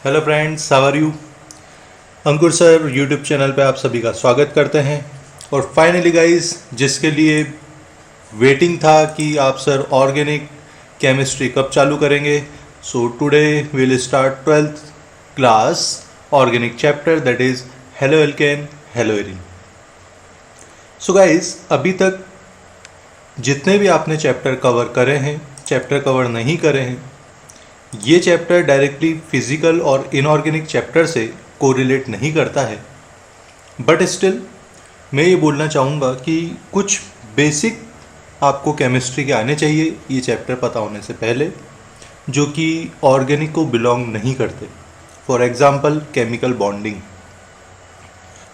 Hello friends, how are you. Ankur sir YouTube channel पे आप सभी का स्वागत करते हैं। और फाइनली गाइस, जिसके लिए वेटिंग था कि आप सर ऑर्गेनिक केमिस्ट्री कब चालू करेंगे, so today will start 12th class organic chapter, that is halo alkane hello arene. So guys, अभी तक जितने भी आपने चैप्टर कवर करे हैं, चैप्टर कवर नहीं करे हैं, ये चैप्टर डायरेक्टली फिजिकल और इनऑर्गेनिक चैप्टर से कोरिलेट नहीं करता है, बट स्टिल मैं ये बोलना चाहूँगा कि कुछ बेसिक आपको केमिस्ट्री के आने चाहिए ये चैप्टर पता होने से पहले, जो कि ऑर्गेनिक को बिलोंग नहीं करते। For example chemical bonding.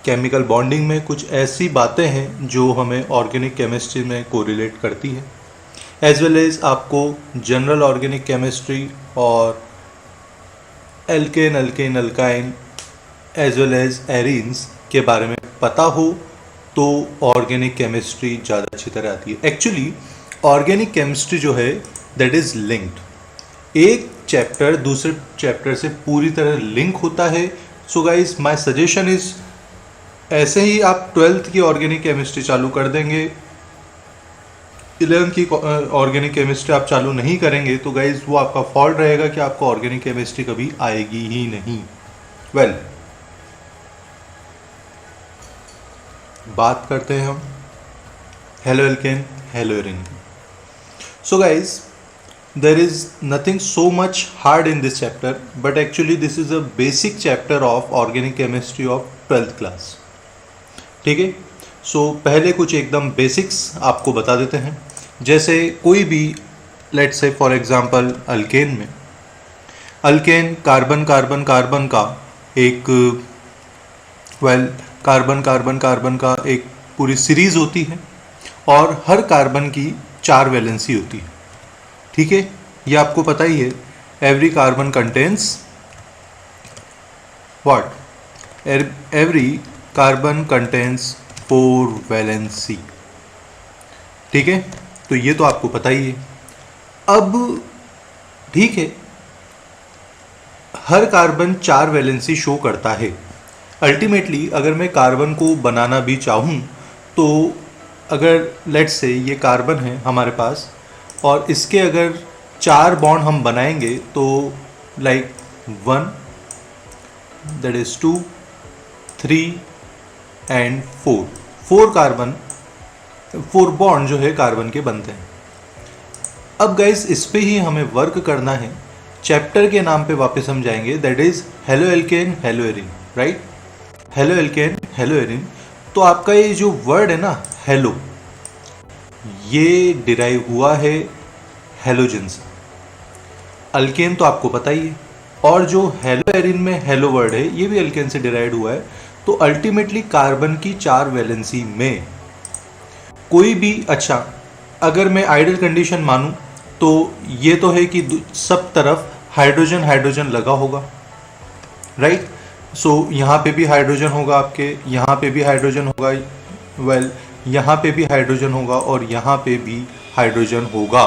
Chemical bonding में कुछ ऐसी बातें हैं जो हमें ऑर्गेनिक केमिस्ट्री में कोरिलेट करती है, एज वेल एज आपको जनरल ऑर्गेनिक केमिस्ट्री और alkane alkane alkyne as well as arenes के बारे में पता हो तो ऑर्गेनिक केमिस्ट्री ज़्यादा अच्छी तरह आती है। एक्चुअली ऑर्गेनिक केमिस्ट्री जो है दैट इज़ लिंक्ड, एक चैप्टर दूसरे चैप्टर से पूरी तरह लिंक होता है। So guys, my suggestion is, ऐसे ही आप 12th की ऑर्गेनिक केमिस्ट्री चालू कर देंगे, 11th की ऑर्गेनिक केमिस्ट्री आप चालू नहीं करेंगे तो गाइज वो आपका फॉल्ट रहेगा कि आपको ऑर्गेनिक केमिस्ट्री कभी आएगी ही नहीं। वेल, बात करते हैं हम halo alkane hello arene. So guys, there is nothing so much hard in this chapter, but actually this is a basic chapter of organic chemistry of 12th class. ठीक है, सो पहले कुछ एकदम बेसिक्स आपको बता देते हैं। जैसे कोई भी, let's say for example alkane में, अल्केन कार्बन कार्बन कार्बन का एक कार्बन कार्बन कार्बन का एक पूरी सीरीज होती है और हर कार्बन की 4 वैलेंसी होती है। ठीक है, ये आपको पता ही है। Every carbon contains what, every carbon contains 4 valency. ठीक है, तो ये तो आपको पता ही है। अब ठीक है, हर कार्बन 4 वैलेंसी शो करता है। अल्टीमेटली अगर मैं कार्बन को बनाना भी चाहूँ तो अगर लेट्स से ये कार्बन है हमारे पास और इसके अगर 4 बॉन्ड हम बनाएंगे तो like 1, that is 2, 3 and 4 carbon, 4 bond जो है कार्बन के बनते हैं। अब गाइस, इस पे ही हमें वर्क करना है। चैप्टर के नाम पे वापस हम जाएंगे, that is halo alkane hello arene, right. Halo alkane hello arene, तो आपका ये जो वर्ड है ना हेलो, ये डिराइव हुआ है हेलोजन से। अल्केन तो आपको पता ही है, और जो हेलो एरीन में हेलो वर्ड है ये भी अल्केन से डिराइव हुआ है। तो अल्टीमेटली कार्बन की 4 वैलेंसी में कोई भी, अच्छा अगर मैं आइडियल कंडीशन मानूं तो ये तो है कि सब तरफ हाइड्रोजन हाइड्रोजन लगा होगा, राइट। सो यहाँ पे भी हाइड्रोजन होगा, आपके यहाँ पे भी हाइड्रोजन होगा, वेल यहाँ पे भी हाइड्रोजन होगा और यहाँ पे भी हाइड्रोजन होगा।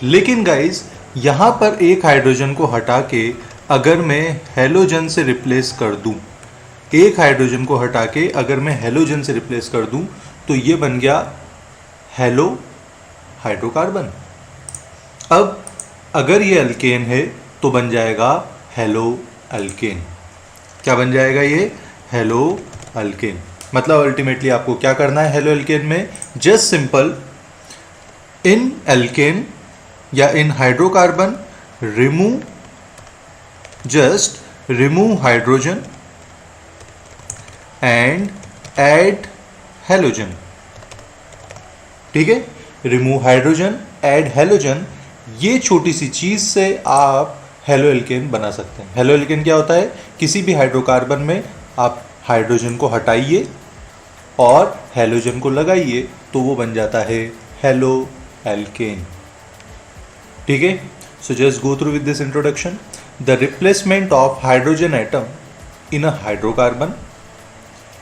लेकिन गाइज, यहाँ पर एक हाइड्रोजन को हटा के अगर मैं हेलोजन से रिप्लेस कर दूँ, एक हाइड्रोजन को हटा के अगर मैं हेलोजन से रिप्लेस कर दूं तो ये बन गया हेलो हाइड्रोकार्बन। अब अगर ये अल्केन है तो बन जाएगा हेलो अल्केन। क्या बन जाएगा ये? Hello alkane. मतलब अल्टीमेटली आपको क्या करना है हेलो अल्केन में? जस्ट सिंपल, इन अल्केन या in hydrocarbon remove hydrogen and add halogen. ठीक है, रिमूव हाइड्रोजन ऐड हेलोजन, ये छोटी सी चीज से आप हेलो एल्केन बना सकते हैं। हेलो एल्केन क्या होता है? किसी भी हाइड्रोकार्बन में आप हाइड्रोजन को हटाइए और हेलोजन को लगाइए तो वो बन जाता है हेलो एल्केन। ठीक है, so just go through with this introduction. The replacement of hydrogen atom in a hydrocarbon.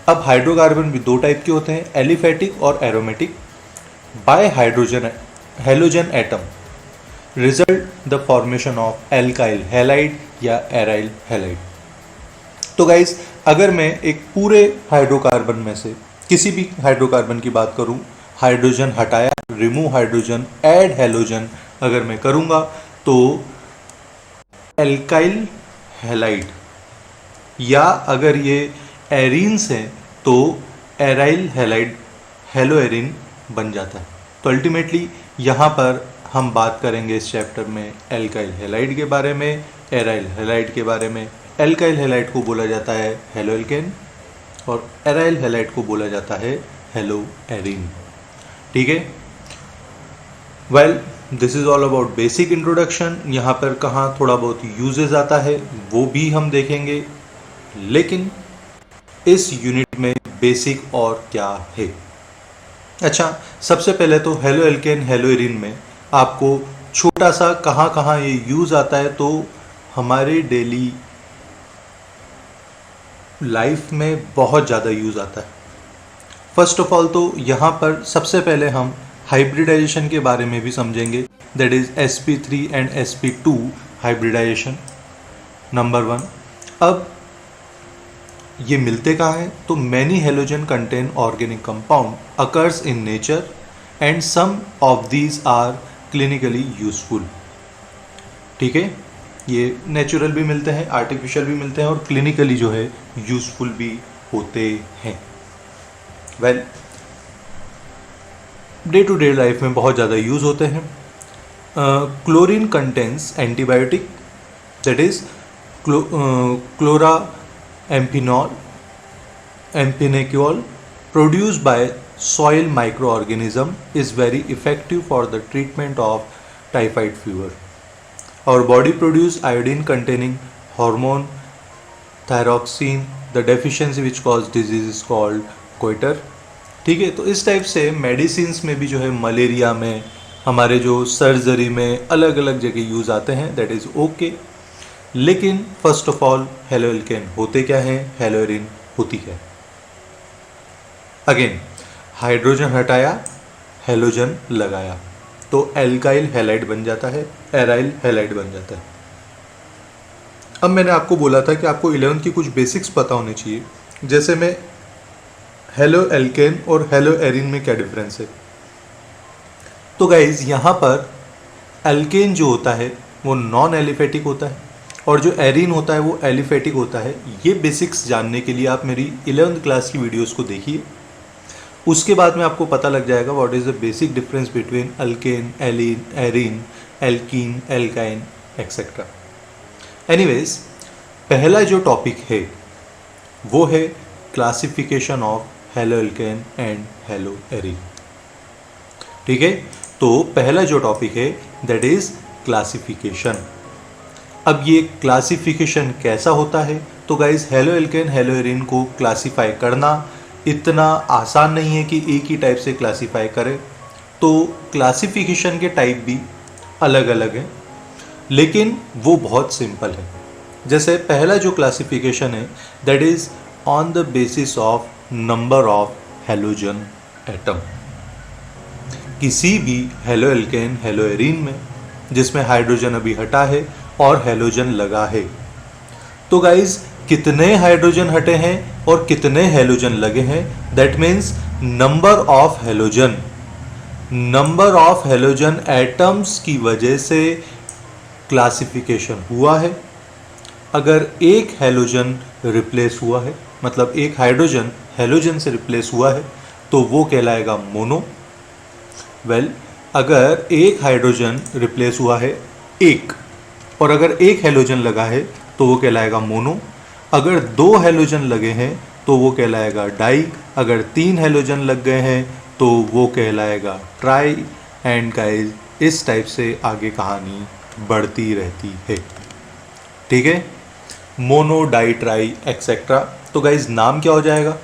अब हाइड्रोकार्बन भी 2 टाइप के होते हैं, एलिफेटिक और aromatic. Bye hydrogen halogen atom result the formation of alkyl halide या aryl halide. तो guys अगर मैं एक पूरे हाइड्रोकार्बन में से किसी भी हाइड्रोकार्बन की बात करूं, हाइड्रोजन हटाया, रिमूव हाइड्रोजन, ऐड हैलोजन अगर मैं करूंगा तो एल्काइल हैलाइड, या अगर ये एरीन्स हैं तो एराइल हैलाइड हेलोएरिन बन जाता है। तो अल्टीमेटली यहाँ पर हम बात करेंगे इस चैप्टर में एल्काइल हैलाइड के बारे में, एराइल हैलाइड के बारे में। एल्काइल हैलाइड को बोला जाता है हेलोएल्केन और एराइल हैलाइड को बोला जाता है हेलोएरिन। ठीक है, well this is all about basic introduction. यहाँ पर कहाँ थोड़ा बहुत यूजेस आता है वो भी हम देखेंगे, लेकिन इस यूनिट में बेसिक और क्या है। अच्छा, सबसे पहले तो हेलोएल्केन हेलोएरिन में आपको छोटा सा कहाँ कहाँ ये यूज़ आता है, तो हमारे डेली लाइफ में बहुत ज़्यादा यूज़ आता है। फर्स्ट ऑफ ऑल तो यहाँ पर सबसे पहले हम हाइब्रिडाइजेशन के बारे में भी समझेंगे, that is sp3 and sp2 hybridization number 1। अब ये मिलते कहाँ हैं, तो many halogen contain organic compound occurs in nature and some of these are clinically useful. ठीक है, ये नेचुरल भी मिलते हैं, आर्टिफिशियल भी मिलते हैं और क्लिनिकली जो है यूजफुल भी होते हैं। Well day to day life में बहुत ज़्यादा यूज़ होते हैं। Chlorine contains antibiotic, that is chloramphenicol chloramphenicol produced by soil microorganism is very effective for the treatment of typhoid fever. Our body produce iodine containing hormone thyroxine, the deficiency which cause disease is called goiter. ठीक है, तो इस type से medicines में भी जो है, malaria में, हमारे जो सर्जरी में अलग अलग जगह यूज़ आते हैं, दैट इज़ ओके। लेकिन फर्स्ट ऑफ ऑल हेलोएल्केन होते क्या हैं, हेलोएरिन होती है। अगेन हाइड्रोजन हटाया, हेलोजन लगाया तो एल्काइल हैलाइड बन जाता है, एराइल हैलाइड बन जाता है। अब मैंने आपको बोला था कि आपको 11th की कुछ बेसिक्स पता होने चाहिए, जैसे में हेलोएल्केन और हेलोएरिन में क्या डिफरेंस है। तो गाइज यहाँ पर एल्केन जो होता है वो नॉन एलिफेटिक होता है और जो एरिन होता है वो एलिफेटिक होता है। ये बेसिक्स जानने के लिए आप मेरी 11th क्लास की वीडियोस को देखिए, उसके बाद में आपको पता लग जाएगा what is the basic difference between alkane, alkene, arene, alkene, alkyne etcetera. Anyways, पहला जो टॉपिक है वो है classification of haloalkane and haloarene. ठीक है, तो पहला जो टॉपिक है दैट इज क्लासिफिकेशन। अब ये क्लासिफिकेशन कैसा होता है, तो गाइज हेलोएल्केन हेलोएरिन को क्लासिफाई करना इतना आसान नहीं है कि एक ही टाइप से क्लासिफाई करें। तो क्लासिफिकेशन के टाइप भी अलग अलग हैं, लेकिन वो बहुत सिंपल है। जैसे पहला जो क्लासिफिकेशन है that is on the basis of number of halogen atom. किसी भी हेलोएल्केन हेलोएरिन में जिसमें हाइड्रोजन अभी हटा है और हेलोजन लगा है, तो गाइज कितने हाइड्रोजन हटे हैं और कितने हेलोजन लगे हैं, that means number of halogen, number of halogen atoms की वजह से क्लासिफिकेशन हुआ है। अगर एक हेलोजन रिप्लेस हुआ है, मतलब एक हाइड्रोजन हेलोजन से रिप्लेस हुआ है, तो वो कहलाएगा मोनो। वेल, अगर एक हाइड्रोजन रिप्लेस हुआ है एक, और अगर एक हेलोजन लगा है तो वो कहलाएगा मोनो। अगर दो हेलोजन लगे हैं तो वो कहलाएगा डाई। अगर तीन हेलोजन लग गए हैं तो वो कहलाएगा ट्राई। एंड गाइस, इस टाइप से आगे कहानी बढ़ती रहती है। ठीक है, मोनो, डाई, ट्राई एक्सेट्रा। तो गाइस नाम क्या हो जाएगा,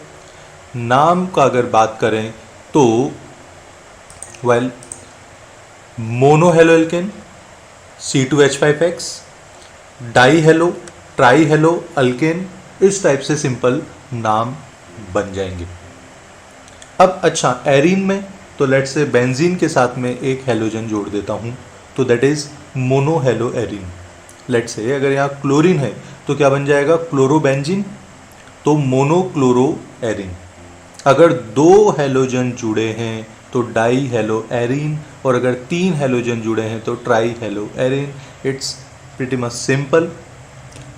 नाम का अगर बात करें तो well, mono haloalkane C2H5X, die hello, try hello alkane, इस टाइप से सिंपल नाम बन जाएंगे। अब अच्छा, एरीन में तो लेट्स से बेंजीन के साथ में एक हेलोजन जोड़ देता हूँ, तो that is mono hello Erin. Let's say अगर यहाँ क्लोरीन है तो क्या बन जाएगा, क्लोरोबेंजीन, तो मोनोक्लोरो एरिन। अगर 2 हैलोजन जुड़े हैं तो डाई हेलो एरिन, और अगर 3 हैलोजन जुड़े हैं तो try hello Erin. It's pretty much simple.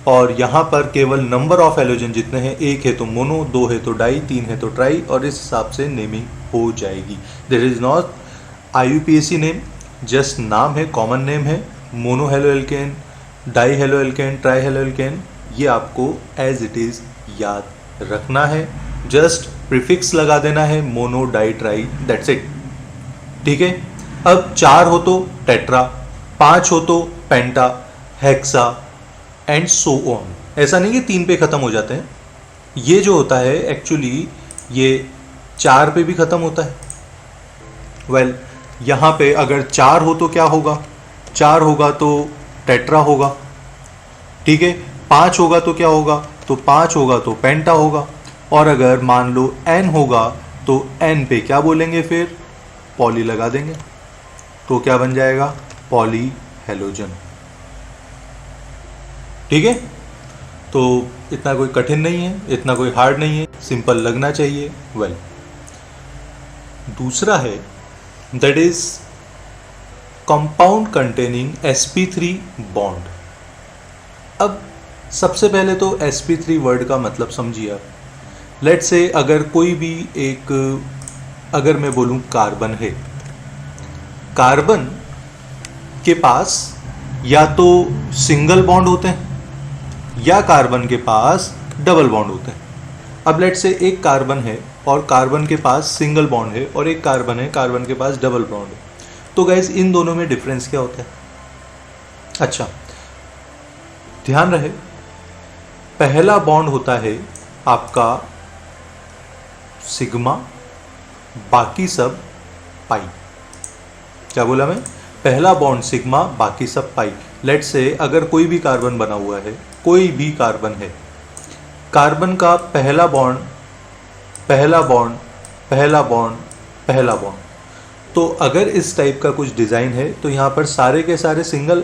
और यहाँ पर केवल नंबर ऑफ हैलोजन जितने हैं, 1 है तो मोनो, 2 है तो डाई, 3 है तो ट्राई, और इस हिसाब से नेमिंग हो जाएगी। There is not IUPAC name, just नाम है, कॉमन नेम है। Mono halo alkane, di halo alkane, tri halo alkane, ये आपको एज इट इज़ याद रखना है। जस्ट प्रीफिक्स लगा देना है, mono di tri, that's it. ठीक है। अब 4 हो तो टेट्रा, 5 हो तो पेंटा, हेक्सा एंड सो ऑन। ऐसा नहीं कि 3 पे ख़त्म हो जाते हैं, ये जो होता है एक्चुअली ये 4 पे भी ख़त्म होता है। वेल यहाँ पे अगर 4 हो तो क्या होगा, 4 होगा तो टेट्रा होगा। ठीक है। 5 होगा तो क्या होगा, तो 5 होगा तो पेंटा होगा। और अगर मान लो n होगा तो n पे क्या बोलेंगे, फिर पॉली लगा देंगे, तो क्या बन जाएगा, पॉली हेलोजन। ठीक है। तो इतना कोई कठिन नहीं है, इतना कोई हार्ड नहीं है, सिंपल लगना चाहिए। वेल दूसरा है that is compound containing sp3 bond. अब सबसे पहले तो sp3 वर्ड का मतलब समझिए आप। लेट्स से अगर कोई भी एक, अगर मैं बोलूं कार्बन है, कार्बन के पास या तो सिंगल बॉन्ड होते हैं या कार्बन के पास डबल बॉन्ड होते हैं। अब लेट्स से एक कार्बन है और कार्बन के पास सिंगल बॉन्ड है, और एक कार्बन है, कार्बन के पास डबल बॉन्ड है। तो गाइस इन दोनों में डिफरेंस क्या होता है? अच्छा ध्यान रहे, पहला बॉन्ड होता है आपका सिग्मा, बाकी सब पाई। क्या बोला मैं? पहला बॉन्ड सिग्मा, बाकी सब पाई। लेट्स से अगर कोई भी कार्बन बना हुआ है, कोई भी कार्बन है, कार्बन का पहला बॉन्ड, पहला बॉन्ड, पहला बॉन्ड, पहला बॉन्ड, तो अगर इस टाइप का कुछ डिज़ाइन है तो यहाँ पर सारे के सारे सिंगल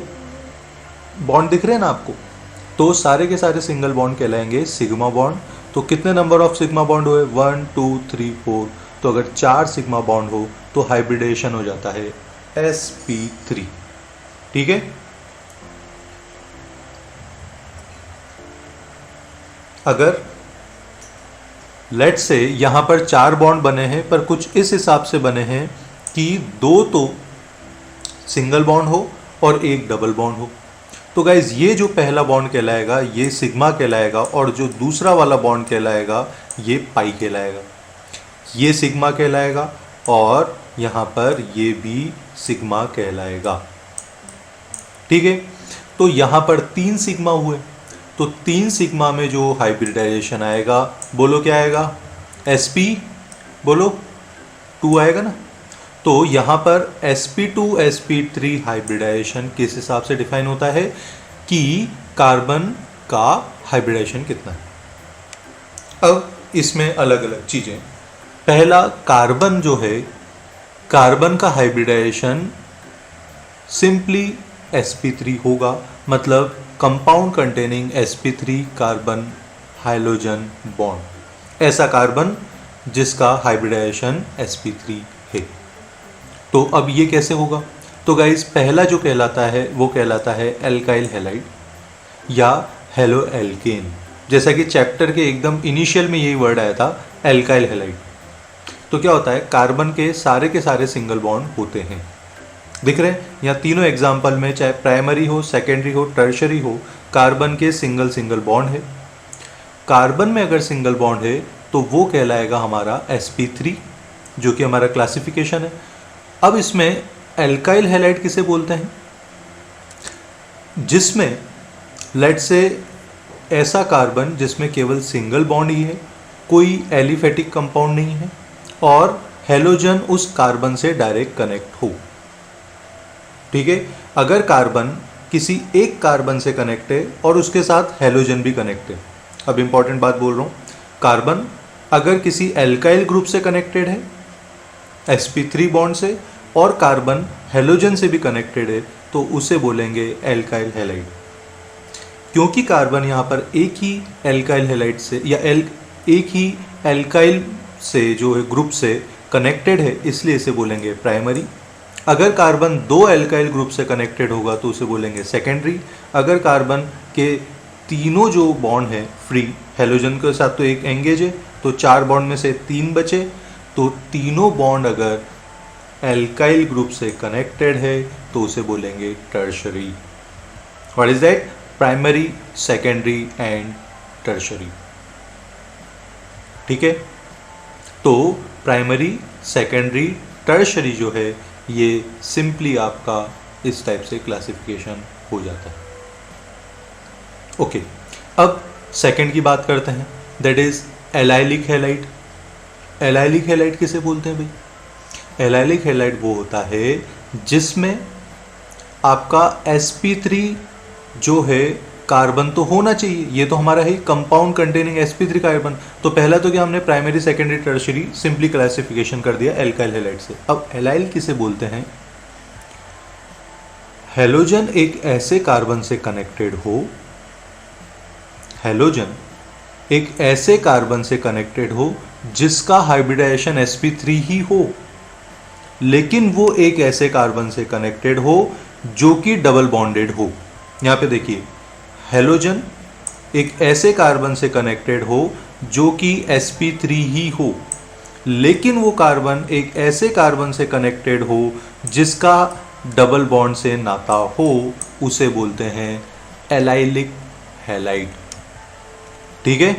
बॉन्ड दिख रहे हैं ना आपको, तो सारे के सारे सिंगल बॉन्ड कहलाएंगे सिग्मा बॉन्ड। तो कितने नंबर ऑफ सिग्मा बॉन्ड हुए? 1 2 3 4। तो अगर 4 सिग्मा बॉन्ड हो तो हाइब्रिडेशन हो जाता है sp3। ठीक है। अगर लेट्स से यहां पर 4 बॉन्ड बने हैं पर कुछ इस हिसाब से बने हैं कि 2 तो सिंगल बॉन्ड हो और 1 डबल बॉन्ड हो, तो गाइज ये जो पहला बॉन्ड कहलाएगा ये सिग्मा कहलाएगा, और जो दूसरा वाला बॉन्ड कहलाएगा ये पाई कहलाएगा। ये सिग्मा कहलाएगा और यहाँ पर ये भी सिग्मा कहलाएगा। ठीक है। तो यहाँ पर 3 सिग्मा हुए, तो 3 सिग्मा में जो हाइब्रिडाइजेशन आएगा, बोलो क्या आएगा? sp, बोलो 2 आएगा ना। तो यहाँ पर sp2 sp3 हाइब्रिडाइजेशन किस हिसाब से डिफाइन होता है कि कार्बन का हाइब्रिडाइजेशन कितना है। अब इसमें अलग अलग चीज़ें, पहला कार्बन जो है, कार्बन का हाइब्रिडाइजेशन सिंपली sp3 होगा, मतलब compound containing sp3 carbon hydrogen bond, ऐसा कार्बन जिसका हाइब्रिडाइजेशन sp3 है। तो अब ये कैसे होगा? तो गाइस पहला जो कहलाता है वो कहलाता है एल्काइल हैलाइड या हेलो एल्केन। जैसा कि चैप्टर के एकदम इनिशियल में यही वर्ड आया था, एल्काइल हैलाइड। तो क्या होता है, कार्बन के सारे सिंगल बॉन्ड होते हैं। दिख रहे हैं यहाँ तीनों एग्जाम्पल में, चाहे प्राइमरी हो, सेकेंडरी हो, टर्शरी हो, कार्बन के सिंगल बॉन्ड है। कार्बन में अगर सिंगल बॉन्ड है तो वो कहलाएगा हमारा sp3, जो कि हमारा क्लासिफिकेशन है। अब इसमें एल्काइल हैलाइड किसे बोलते हैं? जिसमें लेट्स से ऐसा कार्बन जिसमें केवल सिंगल बॉन्ड ही है, कोई एलिफेटिक कंपाउंड नहीं है, और हैलोजन उस कार्बन से डायरेक्ट कनेक्ट हो। ठीक है। अगर कार्बन किसी एक कार्बन से कनेक्ट है और उसके साथ हैलोजन भी कनेक्ट है, अब इंपॉर्टेंट बात बोल रहा हूँ, कार्बन अगर किसी एल्काइल ग्रुप से कनेक्टेड है sp3 बॉन्ड से, और कार्बन हैलोजन से भी कनेक्टेड है, तो उसे बोलेंगे एल्काइल हैलाइड। क्योंकि कार्बन यहाँ पर एक ही एल्काइल हैलाइड से या एक ही एल्काइल से जो है ग्रुप से कनेक्टेड है, इसलिए इसे बोलेंगे प्राइमरी। अगर कार्बन दो एल्काइल ग्रुप से कनेक्टेड होगा तो उसे बोलेंगे सेकेंडरी। अगर कार्बन के तीनों जो बॉन्ड है फ्री, हेलोजन के साथ तो एक एंगेज है, तो 4 बॉन्ड में से 3 बचे, तो तीनों बॉन्ड अगर एल्काइल ग्रुप से कनेक्टेड है तो उसे बोलेंगे tertiary. What is that? Primary, secondary and tertiary. ठीक है, तो प्राइमरी, सेकेंडरी, टर्शरी जो है ये सिंपली आपका इस टाइप से क्लासिफिकेशन हो जाता है। ओके, अब सेकंड की बात करते हैं, that is allylic halide. Allylic halide किसे बोलते हैं भाई? एलाइलिक हैलाइड वो होता है जिसमें आपका sp3 जो है कार्बन तो होना चाहिए, ये तो हमारा है कंपाउंड कंटेनिंग sp3 कार्बन। तो पहला तो क्या हमने primary, secondary, tertiary simply classification कर दिया एल्काइल हैलाइड से। अब एलाइल किसे बोलते हैं? हेलोजन एक ऐसे कार्बन से कनेक्टेड हो, हेलोजन एक ऐसे कार्बन से कनेक्टेड हो जिसका हाइब्रिडाइजेशन sp3 ही हो, लेकिन वो एक ऐसे कार्बन से कनेक्टेड हो जो कि डबल बॉन्डेड हो। यहां पे देखिए, हेलोजन एक ऐसे कार्बन से कनेक्टेड हो जो कि sp3 ही हो, लेकिन वो कार्बन एक ऐसे कार्बन से कनेक्टेड हो जिसका डबल बॉन्ड से नाता हो, उसे बोलते हैं एलाइलिक हैलाइड। ठीक है,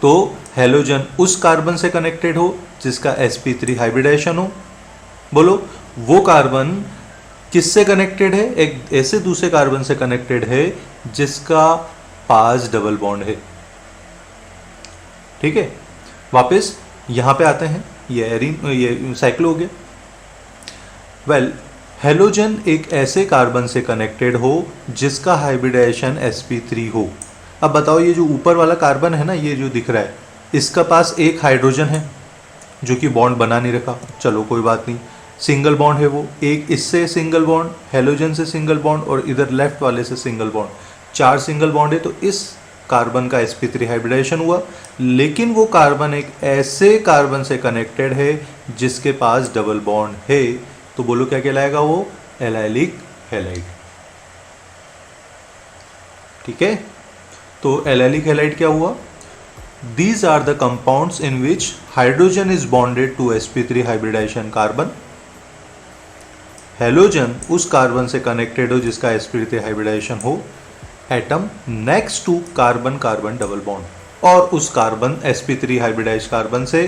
तो हेलोजन उस कार्बन से कनेक्टेड हो जिसका sp3 हाइब्रिडाइजेशन हो। बोलो, वो कार्बन किससे कनेक्टेड है? एक ऐसे दूसरे कार्बन से कनेक्टेड है जिसका पास डबल बॉन्ड है। ठीक है, वापस यहां पे आते हैं, ये साइक्लो हो गया। वेल, हेलोजन एक ऐसे कार्बन से कनेक्टेड हो जिसका हाइब्रिडाइजेशन sp3 हो। अब बताओ, ये जो ऊपर वाला कार्बन है ना, ये जो दिख रहा है, इसका पास एक हाइड्रोजन है जो कि बॉन्ड बना नहीं रखा। चलो कोई बात नहीं, सिंगल बॉन्ड है वो, एक इससे सिंगल बॉन्ड, हेलोजन से सिंगल बॉन्ड और इधर लेफ्ट वाले से सिंगल बॉन्ड, 4 सिंगल बॉन्ड है। तो इस कार्बन का sp3 हाइब्रिडाइजेशन हुआ, लेकिन वो कार्बन एक ऐसे कार्बन से कनेक्टेड है जिसके पास डबल बॉन्ड है। तो बोलो क्या कहलाएगा वो? Allylic halide. ठीक है, तो एलाइलिक हैलाइड क्या हुआ? These are the compounds in which hydrogen is bonded to sp3 hybridization carbon. Halogen उस कार्बन से कनेक्टेड हो जिसका sp3 हाइब्रिडाइजेशन हो, atom next to carbon carbon double bond, और उस कार्बन sp3 हाइब्रिडाइज कार्बन से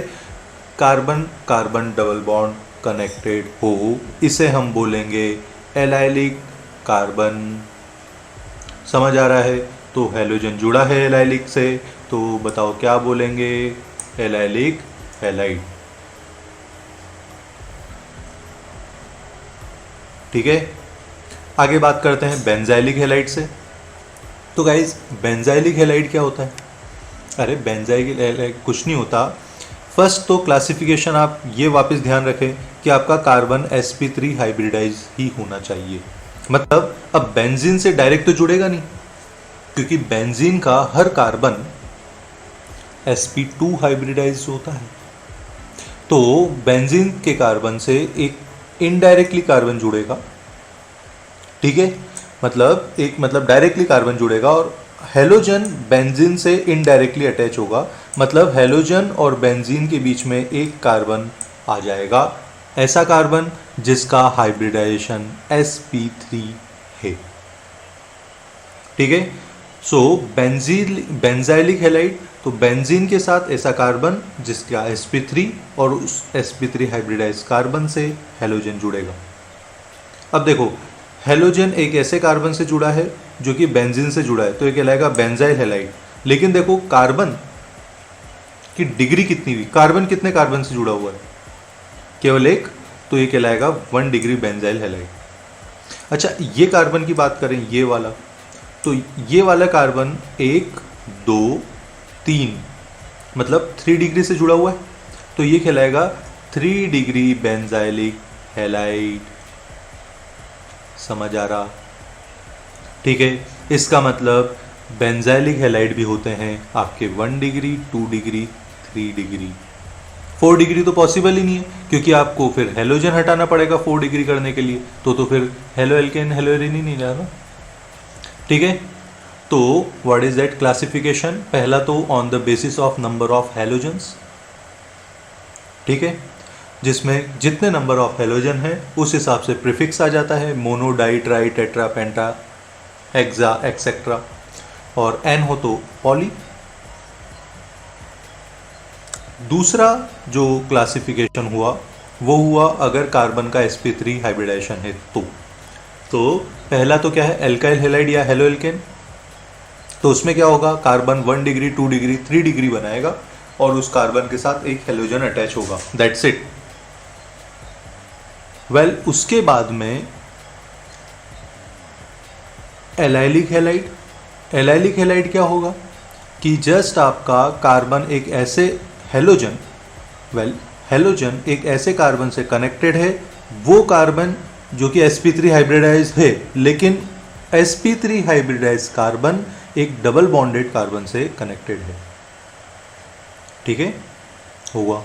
carbon carbon double bond connected हो, इसे हम बोलेंगे एलाइलिक कार्बन। समझ आ रहा है? तो हेलोजन जुड़ा है एलाइलिक से, तो बताओ क्या बोलेंगे? Allylic halide. ठीक है, आगे बात करते हैं बेंजाइलिक हैलाइड से। तो गाइज, बेंजाइलिक हैलाइड क्या होता है? अरे बेंजाइलिक हैलाइड कुछ नहीं होता। फर्स्ट तो क्लासिफिकेशन आप ये वापस ध्यान रखें कि आपका कार्बन sp3 हाइब्रिडाइज ही होना चाहिए। मतलब अब बेंजीन से डायरेक्ट तो जुड़ेगा नहीं, क्योंकि बेंजीन का हर कार्बन sp2 हाइब्रिडाइज होता है। तो बेंजीन के कार्बन से एक इनडायरेक्टली कार्बन जुड़ेगा। ठीक है, मतलब डायरेक्टली कार्बन जुड़ेगा, और हेलोजन बेंजीन से इनडायरेक्टली अटैच होगा। मतलब हेलोजन और बेंजीन के बीच में एक कार्बन आ जाएगा, ऐसा कार्बन जिसका हाइब्रिडाइजेशन sp3 है। ठीक है, सो बेंजाइलिक हैलाइड, तो बेंजीन के साथ ऐसा कार्बन जिसका sp3 और उस sp3 हाइब्रिडाइज कार्बन से हेलोजन जुड़ेगा। अब देखो, हेलोजन एक ऐसे कार्बन से जुड़ा है जो कि बेंजीन से जुड़ा है, तो ये कहलाएगा बेंजाइल हैलाइड। लेकिन देखो कार्बन की डिग्री कितनी हुई, कार्बन कितने कार्बन से जुड़ा हुआ है? केवल एक, तो ये कहलाएगा 1 डिग्री बेंजाइल हैलाइड। अच्छा, ये कार्बन की बात करें, ये वाला, तो ये वाला कार्बन 1 2 3 मतलब 3 डिग्री से जुड़ा हुआ है, तो ये कहलाएगा 3 डिग्री बेंजाइलिक हैलाइड। समझ आ रहा? ठीक है, इसका मतलब बेंजाइलिक हैलाइड भी होते हैं आपके 1 डिग्री, 2 डिग्री, 3 डिग्री। 4 डिग्री तो पॉसिबल ही नहीं है, क्योंकि आपको फिर हेलोजन हटाना पड़ेगा 4 डिग्री करने के लिए, तो फिर हेलो एल्केन हेलोरिन ही नहीं रहा। ठीक है, तो व्हाट इज दैट क्लासिफिकेशन? पहला तो on the basis of number of halogens, ठीक है, जिसमें जितने नंबर ऑफ हेलोजन है उस हिसाब से प्रीफिक्स आ जाता है, मोनो, डाई, ट्राई, टेट्रा, पेंटा, हेक्सा, एक्सेट्रा, और एन हो तो पॉली। दूसरा जो क्लासिफिकेशन हुआ वो हुआ अगर कार्बन का sp3 हाइब्रिडाइजेशन है तो पहला तो क्या है, एल्काइल हैलाइड या हेलो एल्केन। तो उसमें क्या होगा, कार्बन 1 डिग्री, 2 डिग्री, 3 डिग्री बनाएगा और उस कार्बन के साथ एक हेलोजन अटैच होगा, दैट्स इट। वेल, उसके बाद में एलाइलिक हैलाइड। एलाइलिक हैलाइड क्या होगा कि जस्ट आपका कार्बन एक ऐसे हेलोजन, हेलोजन एक ऐसे कार्बन से कनेक्टेड है, वो कार्बन जो कि sp3 हाइब्रिडाइज है, लेकिन sp3 हाइब्रिडाइज कार्बन एक डबल बॉन्डेड कार्बन से कनेक्टेड है। ठीक है, होगा।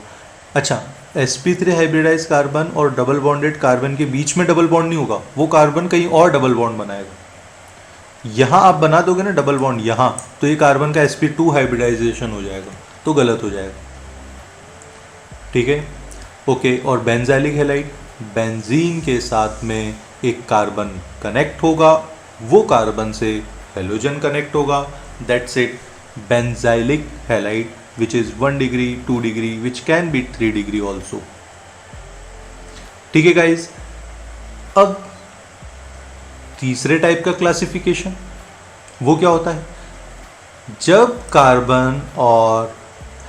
अच्छा, sp3 हाइब्रिडाइज कार्बन और डबल बॉन्डेड कार्बन के बीच में डबल बॉन्ड नहीं होगा, वो कार्बन कहीं और डबल बॉन्ड बनाएगा। यहां आप बना दोगे ना डबल बॉन्ड यहां, तो ये कार्बन का sp2 हाइब्रिडाइजेशन हो जाएगा, तो गलत हो जाएगा। ठीक है, ओके। और बेंजाइलिक हैलाइड, बेंजीन के साथ में एक कार्बन कनेक्ट होगा, वो कार्बन से हेलोजन कनेक्ट होगा, that's it, benzylic halide, which is 1 degree, 2 degree, which can be 3 degree also. ठीक है गाइज, अब तीसरे टाइप का क्लासिफिकेशन वो क्या होता है, जब कार्बन और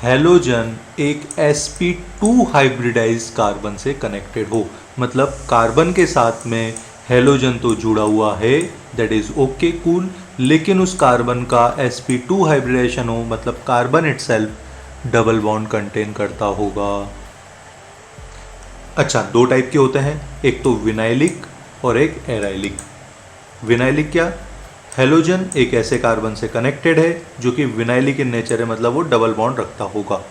हेलोजन एक sp2 हाइब्रिडाइज कार्बन से कनेक्टेड हो, मतलब कार्बन के साथ में हेलोजन तो जुड़ा हुआ है, दैट इज ओके, कूल, लेकिन उस कार्बन का sp2 हाइब्रिडाइजेशन हो, मतलब carbon itself double bond contain करता होगा। अच्छा, दो टाइप के होते हैं, एक तो विनाइलिक और एक एराइलिक। विनाइलिक क्या, हेलोजन एक ऐसे कार्बन से कनेक्टेड है जो कि विनाइलिक इन नेचर है, मतलब वो डबल बॉन्ड रखता होगा,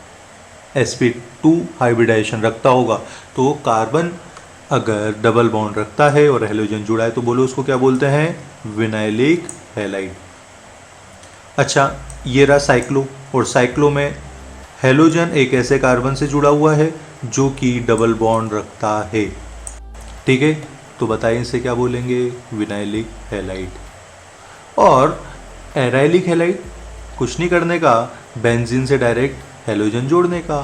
sp2 हाइब्रिडाइजेशन रखता होगा। तो कार्बन अगर डबल बॉन्ड रखता है और हेलोजन जुड़ा है तो बोलो उसको क्या बोलते हैं, विनाइलिक हैलाइड। अच्छा, ये रहा साइक्लो, और साइक्लो में हेलोजन एक ऐसे कार्बन से जुड़ा हुआ है जो कि डबल बॉन्ड रखता है। ठीक है, तो बताइए इसे क्या बोलेंगे, विनाइलिक हैलाइड। और एराइलिक हैलाइड कुछ नहीं करने का, बेंजीन से डायरेक्ट हेलोजन जोड़ने का।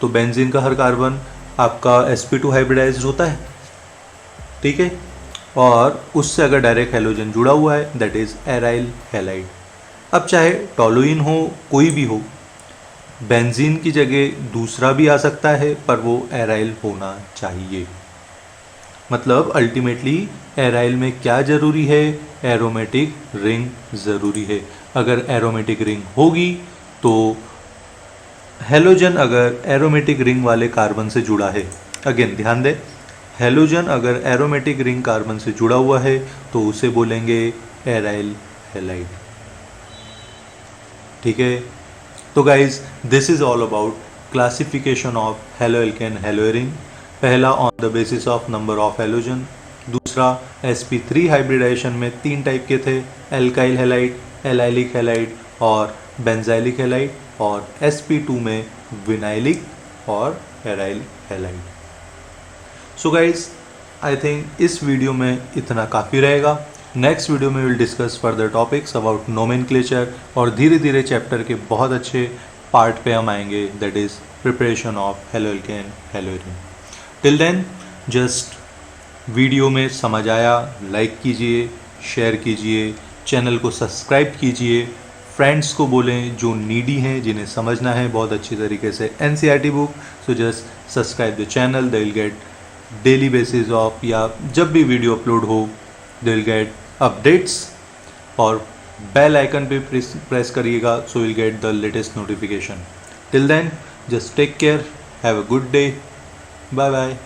तो बेंजीन का हर कार्बन आपका sp2 हाइब्रिडाइज्ड होता है, ठीक है, और उससे अगर डायरेक्ट हेलोजन जुड़ा हुआ है, दैट इज एराइल हैलाइड। अब चाहे टोलुइन हो, कोई भी हो, बेंजीन की जगह दूसरा भी आ सकता है, पर वो एराइल होना चाहिए। मतलब अल्टीमेटली एराइल में क्या जरूरी है, एरोमेटिक रिंग जरूरी है। अगर एरोमेटिक रिंग होगी तो हेलोजन अगर एरोमेटिक रिंग वाले कार्बन से जुड़ा है, अगेन ध्यान दें, हेलोजन अगर एरोमेटिक रिंग कार्बन से जुड़ा हुआ है तो उसे बोलेंगे एराइल हैलाइड। ठीक है, तो guys this is all about classification of halo alkane haloarene. पहला on the basis of number of halogen, दूसरा sp3 हाइब्रिडाइजेशन में 3 टाइप के थे, एल्काइल हैलाइड, एलाइलिक हैलाइड और बेंजाइलिक हैलाइड, और sp2 में विनाइलिक और aryl halide. So guys, I think इस वीडियो में इतना काफ़ी रहेगा। नेक्स्ट वीडियो में will discuss further topics about nomenclature, और धीरे धीरे चैप्टर के बहुत अच्छे पार्ट पे हम आएंगे, that is preparation of halo alkane haloarene. Till then just video में समझ आया, लाइक कीजिए, शेयर कीजिए, चैनल को सब्सक्राइब कीजिए, फ्रेंड्स को बोलें जो नीडी हैं, जिन्हें समझना है बहुत अच्छी तरीके से NCERT book. So just subscribe the channel, they will get daily basis of, या जब भी वीडियो अपलोड हो दे विल गेट अपडेट्स, और बेल आइकन पे प्रेस करिएगा, so will get the latest notification. Till then just take care, have a good day, bye bye.